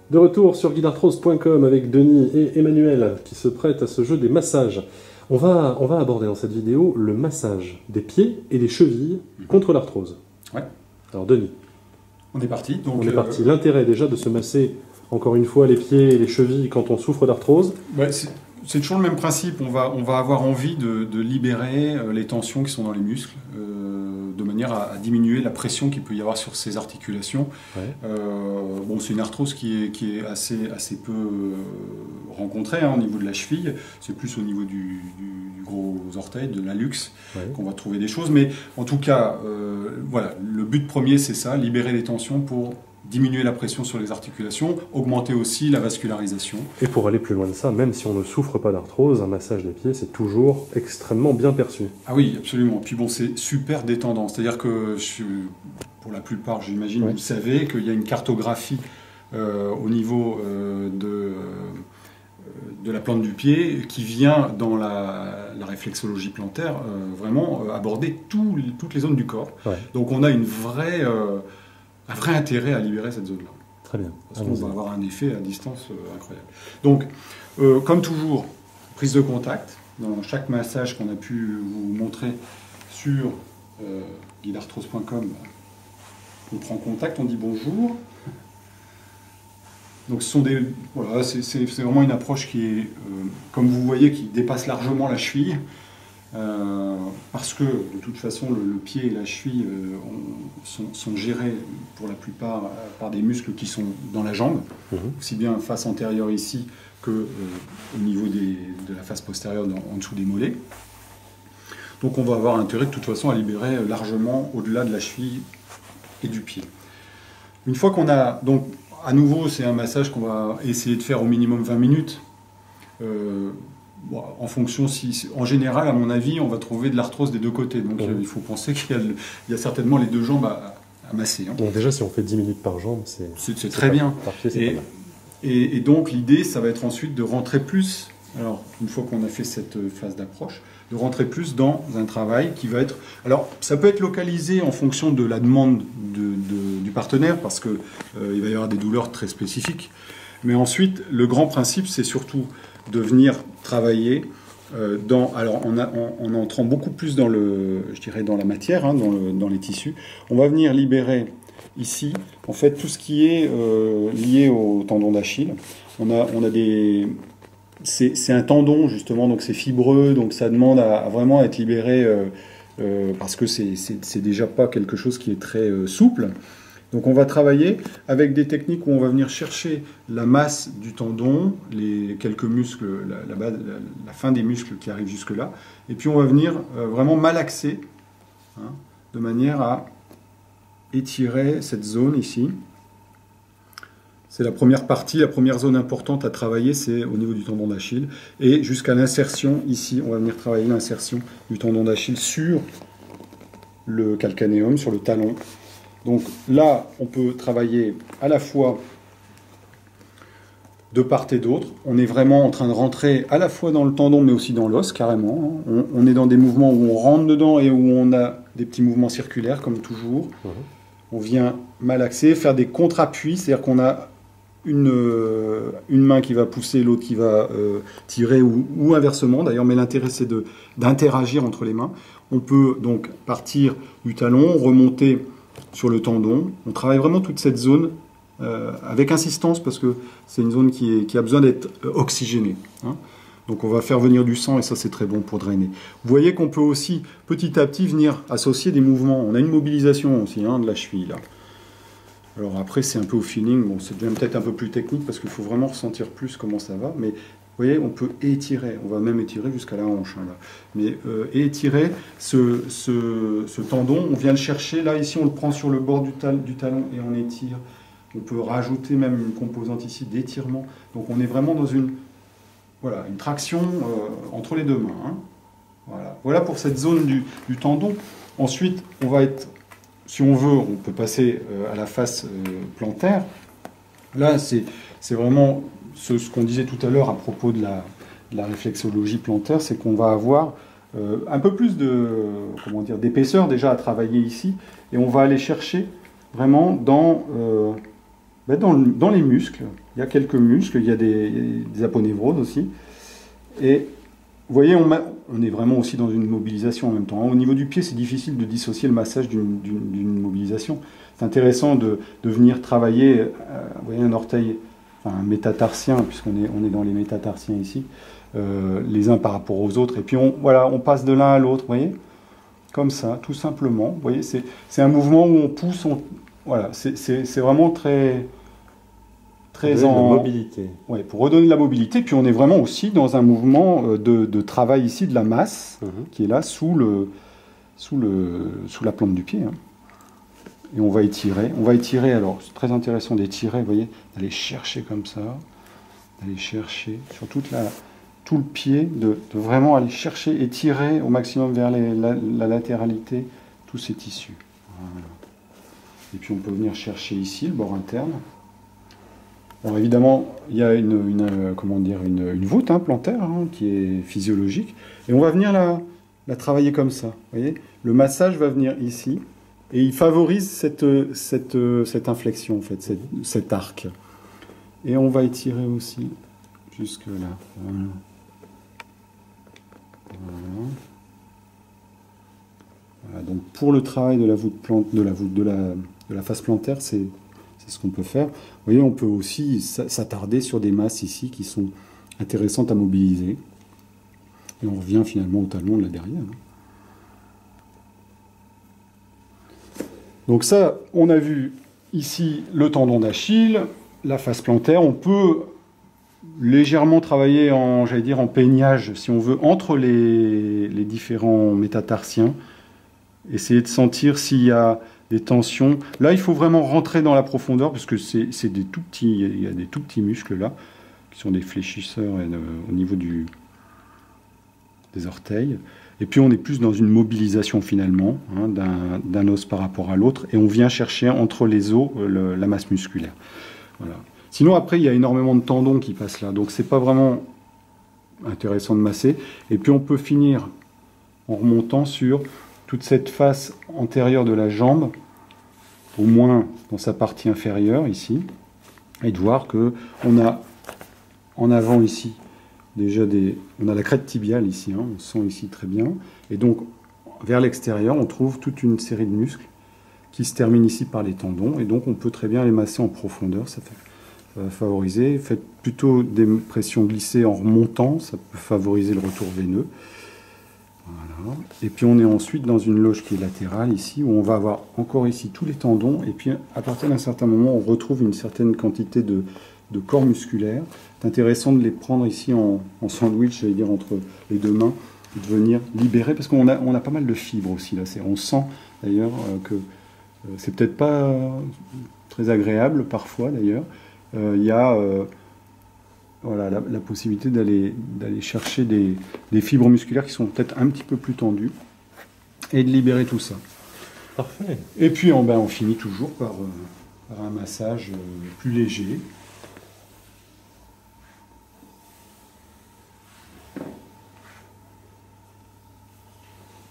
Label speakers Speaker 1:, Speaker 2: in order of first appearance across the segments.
Speaker 1: De retour sur guidarthrose.com avec Denis et Emmanuel qui se prêtent à ce jeu des massages. On va aborder dans cette vidéo le massage des pieds et des chevilles contre l'arthrose.
Speaker 2: Ouais.
Speaker 1: Alors Denis,
Speaker 2: on est parti. Donc,
Speaker 1: on est parti. L'intérêt déjà de se masser encore une fois les pieds et les chevilles quand on souffre d'arthrose.
Speaker 2: Ouais, c'est toujours le même principe. On va avoir envie de libérer les tensions qui sont dans les muscles, de manière à diminuer la pression qu'il peut y avoir sur ces articulations.
Speaker 1: Ouais.
Speaker 2: Bon, c'est une arthrose qui est assez peu rencontrée au niveau de la cheville. C'est plus au niveau du gros orteil, de l'hallux, qu'on va trouver des choses. Mais en tout cas, voilà, le but premier, c'est ça, libérer les tensions pour diminuer la pression sur les articulations, augmenter aussi la vascularisation.
Speaker 1: Et pour aller plus loin de ça, même si on ne souffre pas d'arthrose, un massage des pieds, c'est toujours extrêmement bien perçu.
Speaker 2: Ah oui, absolument. Puis bon, c'est super détendant. C'est-à-dire que, pour la plupart, j'imagine, vous savez qu'il y a une cartographie au niveau de la plante du pied qui vient dans la réflexologie plantaire vraiment aborder toutes les zones du corps. Ouais. Donc on a un vrai intérêt à libérer cette zone-là.
Speaker 1: Très bien.
Speaker 2: Parce qu'on va avoir un effet à distance incroyable. Donc, comme toujours, prise de contact. Dans chaque massage qu'on a pu vous montrer sur guidarthrose.com, on prend contact, on dit bonjour. Donc voilà, c'est vraiment une approche qui est, comme vous voyez, qui dépasse largement la cheville. Parce que de toute façon le pied et la cheville sont gérés pour la plupart par des muscles qui sont dans la jambe, aussi bien face antérieure ici que au niveau de la face postérieure en dessous des mollets. Donc on va avoir intérêt de toute façon à libérer largement au-delà de la cheville et du pied. Une fois qu'on a, donc à nouveau c'est un massage qu'on va essayer de faire au minimum 20 minutes. Bon, en fonction, en général, à mon avis, on va trouver de l'arthrose des deux côtés. Donc il faut penser qu'il y a certainement les deux jambes à masser. Hein.
Speaker 1: Bon, déjà, si on fait 10 minutes par jambe, c'est
Speaker 2: très bien.
Speaker 1: Par pied, c'est pas mal.
Speaker 2: Et donc l'idée, ça va être ensuite de rentrer plus, alors une fois qu'on a fait cette phase d'approche, de rentrer plus dans un travail qui va être... Alors ça peut être localisé en fonction de la demande du partenaire, parce qu'il va y avoir des douleurs très spécifiques. Mais ensuite, le grand principe, c'est surtout de venir travailler en entrant beaucoup plus dans la matière, hein, dans les tissus. On va venir libérer ici, en fait, tout ce qui est lié au tendon d'Achille. C'est un tendon, justement, donc c'est fibreux, donc ça demande à vraiment être libéré parce que c'est déjà pas quelque chose qui est très souple. Donc on va travailler avec des techniques où on va venir chercher la masse du tendon, les quelques muscles, la fin des muscles qui arrivent jusque-là, et puis on va venir vraiment malaxer, hein, de manière à étirer cette zone ici. C'est la première partie, la première zone importante à travailler, c'est au niveau du tendon d'Achille, et jusqu'à l'insertion ici, on va venir travailler l'insertion du tendon d'Achille sur le calcanéum, sur le talon. Donc là, on peut travailler à la fois de part et d'autre. On est vraiment en train de rentrer à la fois dans le tendon, mais aussi dans l'os, carrément. On est dans des mouvements où on rentre dedans et où on a des petits mouvements circulaires, comme toujours. On vient malaxer, faire des contre-appuis, c'est-à-dire qu'on a une main qui va pousser, l'autre qui va tirer, ou inversement d'ailleurs, mais l'intérêt c'est d'interagir entre les mains. On peut donc partir du talon, remonter sur le tendon. On travaille vraiment toute cette zone avec insistance parce que c'est une zone qui a besoin d'être oxygénée. Hein. Donc on va faire venir du sang et ça c'est très bon pour drainer. Vous voyez qu'on peut aussi petit à petit venir associer des mouvements. On a une mobilisation aussi, hein, de la cheville là. Alors après c'est un peu au feeling, bon, c'est devient peut-être un peu plus technique parce qu'il faut vraiment ressentir plus comment ça va, mais vous voyez, on peut étirer, on va même étirer jusqu'à la hanche. Hein, là. Mais étirer ce tendon, on vient le chercher, là ici on le prend sur le bord du talon et on étire. On peut rajouter même une composante ici d'étirement. Donc on est vraiment dans une traction entre les deux mains. Hein. Voilà pour cette zone du tendon. Ensuite, on va être, si on veut, on peut passer à la face plantaire. Là, c'est vraiment... Ce qu'on disait tout à l'heure à propos de la réflexologie plantaire, c'est qu'on va avoir un peu plus d'épaisseur déjà à travailler ici, et on va aller chercher vraiment dans ben dans les muscles. Il y a quelques muscles, il y a des aponevroses aussi. Et vous voyez, on est vraiment aussi dans une mobilisation en même temps. Au niveau du pied, c'est difficile de dissocier le massage d'une mobilisation. C'est intéressant de venir travailler, vous voyez, un orteil, enfin un métatarsien, puisqu'on est dans les métatarsiens ici, les uns par rapport aux autres. Et puis on passe de l'un à l'autre, vous voyez, comme ça, tout simplement. Vous voyez, c'est un mouvement où on pousse, voilà, c'est vraiment très en
Speaker 1: mobilité.
Speaker 2: Ouais, pour redonner de la mobilité. Puis on est vraiment aussi dans un mouvement de travail ici de la masse qui est là sous la plante du pied. Hein. Et on va étirer. On va étirer, alors c'est très intéressant d'étirer, vous voyez, d'aller chercher comme ça, d'aller chercher sur tout le pied, de vraiment aller chercher, étirer au maximum vers la latéralité tous ces tissus. Voilà. Et puis on peut venir chercher ici le bord interne. Alors évidemment, il y a une voûte plantaire qui est physiologique, et on va venir la travailler comme ça. Vous voyez, le massage va venir ici, et il favorise cette inflexion, en fait, cet arc. Et on va étirer aussi jusque là. Voilà. Voilà. Voilà. Donc pour le travail de la face plantaire, c'est ce qu'on peut faire. Vous voyez, on peut aussi s'attarder sur des masses ici qui sont intéressantes à mobiliser. Et on revient finalement au talon de là derrière. Donc ça, on a vu ici le tendon d'Achille, la face plantaire. On peut légèrement travailler en peignage, si on veut, entre les différents métatarsiens. Essayer de sentir s'il y a des tensions. Là, il faut vraiment rentrer dans la profondeur, parce que c'est des tout petits, il y a des tout petits muscles là, qui sont des fléchisseurs au niveau des orteils. Et puis on est plus dans une mobilisation finalement d'un os par rapport à l'autre, et on vient chercher entre les os la masse musculaire. Voilà. Sinon après il y a énormément de tendons qui passent là, donc c'est pas vraiment intéressant de masser. Et puis on peut finir en remontant sur toute cette face antérieure de la jambe, au moins dans sa partie inférieure ici, et de voir que on a en avant ici déjà on a la crête tibiale ici, on sent ici très bien, et donc vers l'extérieur on trouve toute une série de muscles qui se terminent ici par les tendons, et donc on peut très bien les masser en profondeur. Ça va favoriser. Faites plutôt des pressions glissées en remontant, ça peut favoriser le retour veineux. Voilà. Et puis on est ensuite dans une loge qui est latérale ici, où on va avoir encore ici tous les tendons, et puis à partir d'un certain moment on retrouve une certaine quantité de corps musculaire. C'est intéressant de les prendre ici en sandwich, j'allais dire, entre les deux mains, et de venir libérer, parce qu'on a pas mal de fibres aussi là. On sent d'ailleurs que c'est peut-être pas très agréable parfois d'ailleurs. Il y a voilà, la possibilité d'aller chercher des fibres musculaires qui sont peut-être un petit peu plus tendues, et de libérer tout ça.
Speaker 1: Parfait.
Speaker 2: Et puis on finit toujours par un massage plus léger.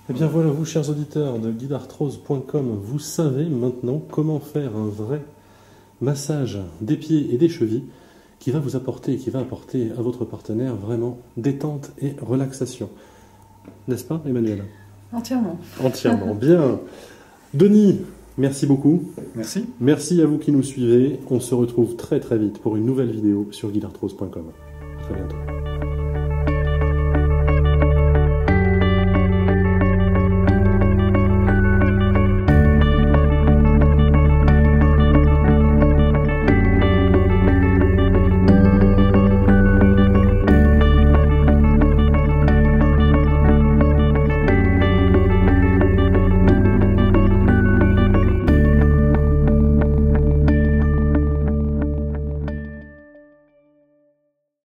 Speaker 1: Eh bien voilà, vous chers auditeurs de guidarthrose.com, vous savez maintenant comment faire un vrai massage des pieds et des chevilles qui va vous apporter, qui va apporter à votre partenaire vraiment détente et relaxation. N'est-ce pas, Emmanuel?
Speaker 3: Entièrement.
Speaker 1: Entièrement. Bien. Denis, merci beaucoup.
Speaker 2: Merci.
Speaker 1: Merci à vous qui nous suivez. On se retrouve très très vite pour une nouvelle vidéo sur guidarthrose.com. À très bientôt.